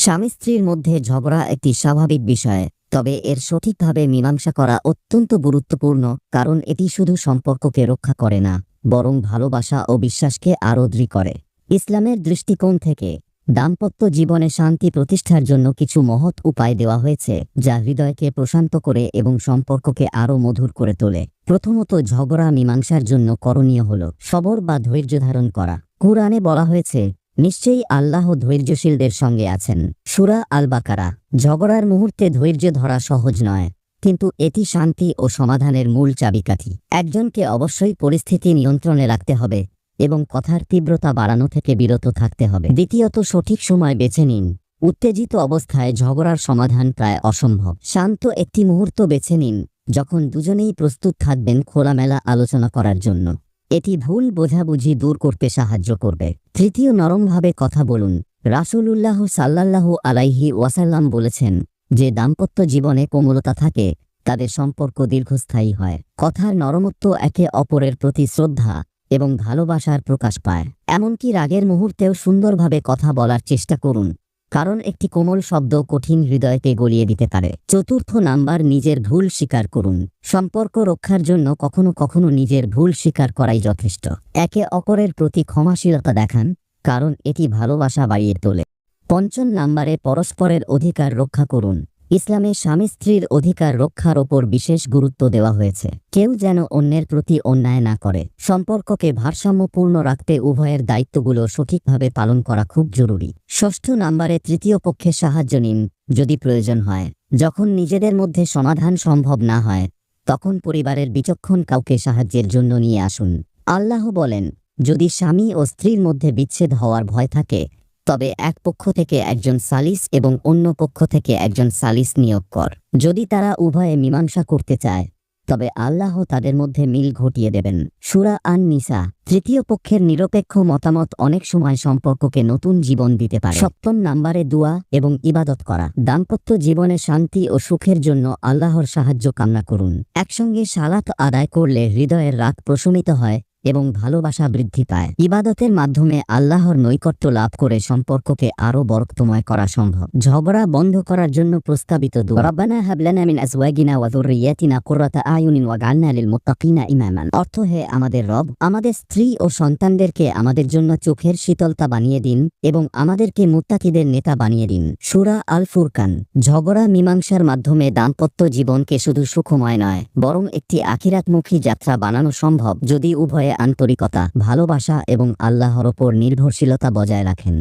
স্বামী স্ত্রীর মধ্যে ঝগড়া একটি স্বাভাবিক বিষয়, তবে এর সঠিকভাবে মীমাংসা করা অত্যন্ত গুরুত্বপূর্ণ, কারণ এটি শুধু সম্পর্ককে রক্ষা করে না, বরং ভালোবাসা ও বিশ্বাসকে আরও দৃঢ় করে। ইসলামের দৃষ্টিকোণ থেকে দাম্পত্য জীবনে শান্তি প্রতিষ্ঠার জন্য কিছু মহৎ উপায় দেওয়া হয়েছে, যা হৃদয়কে প্রশান্ত করে এবং সম্পর্ককে আরও মধুর করে তোলে। প্রথমত, ঝগড়া মীমাংসার জন্য করণীয় হল সবর বা ধৈর্য ধারণ করা। কুরআনে বলা হয়েছে, নিশ্চয়ই আল্লাহ ধৈর্যশীলদের সঙ্গে আছেন। সূরা আল বাকারা। ঝগড়ার মুহূর্তে ধৈর্য ধরা সহজ নয়, কিন্তু এটি শান্তি ও সমাধানের মূল চাবিকাঠি। একজনকে অবশ্যই পরিস্থিতি নিয়ন্ত্রণে রাখতে হবে এবং কথার তীব্রতা বাড়ানো থেকে বিরত থাকতে হবে। দ্বিতীয়ত, সঠিক সময় বেছে নিন। উত্তেজিত অবস্থায় ঝগড়ার সমাধান প্রায় অসম্ভব। শান্ত একটি মুহূর্ত বেছে নিন, যখন দুজনেই প্রস্তুত থাকবেন খোলামেলা আলোচনা করার জন্য। এটি ভুল বোঝাবুঝি দূর করতে সাহায্য করবে। তৃতীয়, নরমভাবে কথা বলুন। রাসূলুল্লাহ সাল্লাল্লাহু আলাইহি ওয়াসাল্লাম বলেছেন, যে দাম্পত্য জীবনে কোমলতা থাকে, তাদের সম্পর্ক দীর্ঘস্থায়ী হয়। কথার নরমত্ব একে অপরের প্রতি শ্রদ্ধা এবং ভালোবাসার প্রকাশ পায়। এমনকি রাগের মুহূর্তেও সুন্দরভাবে কথা বলার চেষ্টা করুন, কারণ একটি কোমল শব্দ কঠিন হৃদয়কে গলিয়ে দিতে পারে। চতুর্থ নাম্বার, নিজের ভুল স্বীকার করুন। সম্পর্ক রক্ষার জন্য কখনো কখনো নিজের ভুল স্বীকার করাই যথেষ্ট। একে অপরের প্রতি ক্ষমাশীলতা দেখান, কারণ এটি ভালোবাসা বাড়িয়ে তোলে। পঞ্চম নাম্বারে, পরস্পরের অধিকার রক্ষা করুন। ইসলামে স্বামী স্ত্রীর অধিকার রক্ষার ওপর বিশেষ গুরুত্ব দেওয়া হয়েছে। কেউ যেন অন্যের প্রতি অন্যায় না করে। সম্পর্ককে ভারসাম্যপূর্ণ রাখতে উভয়ের দায়িত্বগুলো সঠিকভাবে পালন করা খুব জরুরি। ষষ্ঠ নাম্বারে, তৃতীয় পক্ষের সাহায্য নিন যদি প্রয়োজন হয়। যখন নিজেদের মধ্যে সমাধান সম্ভব না হয়, তখন পরিবারের বিচক্ষণ কাউকে সাহায্যের জন্য নিয়ে আসুন। আল্লাহ বলেন, যদি স্বামী ও স্ত্রীর মধ্যে বিচ্ছেদ হওয়ার ভয় থাকে, তবে এক পক্ষ থেকে একজন সালিস এবং অন্য পক্ষ থেকে একজন সালিস নিয়োগ কর। যদি তারা উভয়ে মীমাংসা করতে চায়, তবে আল্লাহ তাদের মধ্যে মিল ঘটিয়ে দেবেন। সূরা আন-নিসা। তৃতীয় পক্ষের নিরপেক্ষ মতামত অনেক সময় সম্পর্ককে নতুন জীবন দিতে পারে। সপ্তম নাম্বারে, দোয়া এবং ইবাদত করা। দাম্পত্য জীবনে শান্তি ও সুখের জন্য আল্লাহর সাহায্য কামনা করুন। একসঙ্গে সালাত আদায় করলে হৃদয়ের রাগ প্রশমিত হয় এবং ভালোবাসা বৃদ্ধি পায়। ইবাদতের মাধ্যমে আল্লাহর নৈকট্য লাভ করে সম্পর্ককে আরও বরকতময় করা সম্ভব। ঝগড়া বন্ধ করার জন্য প্রস্তাবিত দোয়া, রব্বানা হাব লানা মিন আজওয়াজিনা ওয়া যুররিয়াতিনা কুররাতা আয়ুনিন ওয়াজআলনা লিল মুত্তাকিনা ইমামান। অর্থ, হে আমাদের রব, আমাদের স্ত্রী ও সন্তানদেরকে আমাদের জন্য চোখের শীতলতা বানিয়ে দিন এবং আমাদেরকে মুত্তাকিদের নেতা বানিয়ে দিন। সূরা আল ফুরকান। ঝগড়া মীমাংসার মাধ্যমে দাম্পত্য জীবনকে শুধু সুখময় নয়, বরং একটি আখিরাতমুখী যাত্রা বানানো সম্ভব, যদি উভয়ে আন্তরিকতা, ভালোবাসা এবং আল্লাহর ওপর নির্ভরশীলতা বজায় রাখেন।